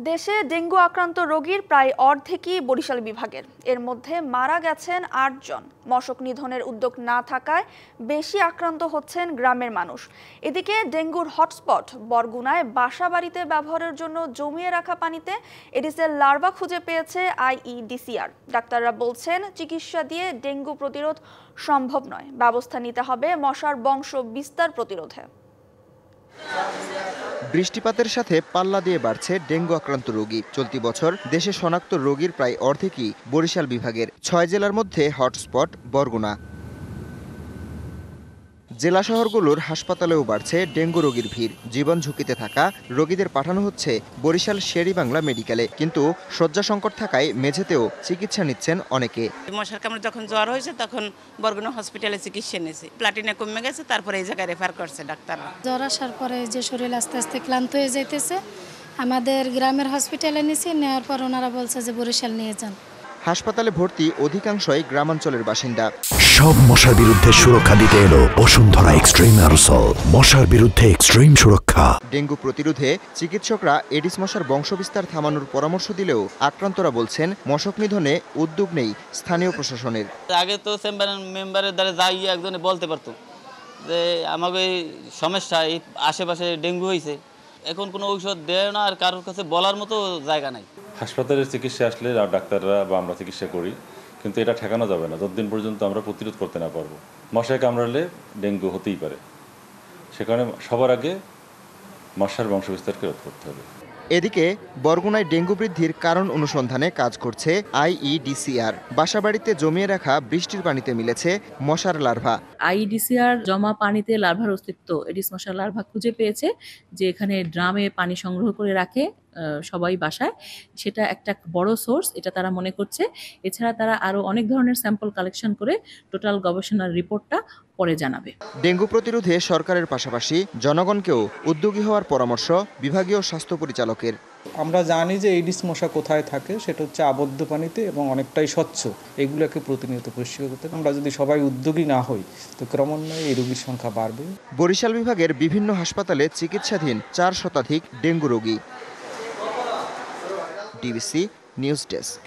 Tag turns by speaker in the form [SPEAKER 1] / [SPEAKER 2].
[SPEAKER 1] দেশে ডেঙ্গু আক্রান্ত রোগীর প্রায় অর্ধেকই বরিশাল বিভাগের। এর মধ্যে মারা গেছেন ৮ জন। মশক নিধনের উদ্যোগ না থাকায় বেশি আক্রান্ত হচ্ছেন গ্রামের মানুষ। এদিকে ডেঙ্গুর হটস্পট বরগুনায় বাসাবাড়িতে ব্যবহারের জন্য জমিয়ে রাখা পানিতে এডিসের লার্ভা খুঁজে পেয়েছে আইইডিসিআর। ডাক্তাররা বলছেন, চিকিৎসা দিয়ে ডেঙ্গু প্রতিরোধ সম্ভব নয়, ব্যবস্থা নিতে হবে মশার বংশ বিস্তার প্রতিরোধে।
[SPEAKER 2] বৃষ্টিপাতের সাথে পাল্লা দিয়ে বাড়ছে ডেঙ্গু আক্রান্ত রোগী। চলতি বছর দেশে শনাক্ত রোগীর প্রায় অর্ধেকই বরিশাল বিভাগের। ৬ জেলার মধ্যে হটস্পট বরগুনা। জেলা শহরগুলোর হাসপাতালেও বাড়ছে ডেঙ্গু রোগীর ভিড়। জীবন ঝুঁকিতে থাকা রোগীদের পাঠানো হচ্ছে বরিশাল শের-ই-বাংলা মেডিকেলে, কিন্তু শয্যা সংকট থাকায় মেঝেতেও চিকিৎসা নিচ্ছেন অনেকে।
[SPEAKER 3] মশার কামড়ে যখন জ্বর হয়েছে তখন বরগুনা হসপিটালে চিকিৎসা নিয়েছে, প্লাটিনা কমে গেছে, তারপরে এই জায়গায় রেফার করছে ডাক্তাররা।
[SPEAKER 4] জ্বর আসার পরে যে শরীর আস্তে আস্তে ক্লান্ত হয়ে যাইতেছে, আমাদের গ্রামের হসপিটালে নিয়েছি, নেওয়ার পর ওনারা বলছে যে বরিশাল নিয়ে যান।
[SPEAKER 2] হাসপাতালে ভর্তি অধিকাংশই গ্রামাঞ্চলের বাসিন্দা।
[SPEAKER 5] সব মশার বিরুদ্ধে সুরক্ষা দিতে এলো বসুন্ধরা এক্সট্রিম অ্যারোসল, মশার বিরুদ্ধে এক্সট্রিম সুরক্ষা।
[SPEAKER 2] ডেঙ্গু প্রতিরোধে চিকিৎসকরা এডিস মশার বংশবিস্তার থামানোর পরামর্শ দিলেও আক্রান্তরা বলছেন, মশক নিধনে উদ্যোগ নেই স্থানীয় প্রশাসনের।
[SPEAKER 6] আগে তো চেম্বার মেম্বারের দ্বারা যাই একজনে বলতে পারতো যে আমাকে এই সমস্যা, এই আশেপাশে ডেঙ্গু হয়েছে, এখন কোনো ঔষধ দেয় না, আর কারোর কাছে বলার মতো জায়গা নাই।
[SPEAKER 7] হাসপাতালের চিকিৎসা আসলে ডাক্তাররা বা আমরা চিকিৎসা করি, কিন্তু এটা ঠেকানো যাবে না যতদিন পর্যন্ত আমরা প্রতিরোধ করতে না পারবো। মশায় কামড়ালে ডেঙ্গু হতেই পারে, সে কারণে সবার আগে মশার বংশবিস্তারকে রোধ করতে হবে।
[SPEAKER 2] এদিকে বরগুনায় ডেঙ্গু বৃদ্ধির কারণ অনুসন্ধানে কাজ করছে আইইডিসিআর। বাসাবাড়িতে জমিয়ে রাখা বৃষ্টির পানিতে মিলেছে মশার লার্ভা।
[SPEAKER 8] আইইডিসিআর জমা পানিতে লার্ভার অস্তিত্ব, এডিস মশার লার্ভা খুঁজে পেয়েছে, যে এখানে ড্রামে পানি সংগ্রহ করে রাখে সবাই বাসায়, সেটা একটা বড় সোর্স, এটা তারা মনে করছে। এছাড়া তারা আরও অনেক ধরনের স্যাম্পল কালেকশন করে টোটাল গবেষণার রিপোর্টটা পরে জানাবে।
[SPEAKER 2] ডেঙ্গু প্রতিরোধে সরকারের পাশাপাশি জনগণকেও উদ্যোগী হওয়ার পরামর্শ বিভাগীয় স্বাস্থ্য পরিচালকের।
[SPEAKER 9] আমরা জানি যে এডিস মশা কোথায় থাকে, সেটা হচ্ছে আবদ্ধ পানিতে এবং অনেকটাই স্বচ্ছ। এগুলোকে প্রতিনিয়ত পরিষ্কার করতে হবে। আমরা যদি সবাই উদ্যোগী না হই তো ক্রমান্বয়ে এই রোগীর সংখ্যা বাড়বে।
[SPEAKER 2] বরিশাল বিভাগের বিভিন্ন হাসপাতালে চিকিৎসাধীন 4 শতাধিক ডেঙ্গু রোগী। DBC news desk.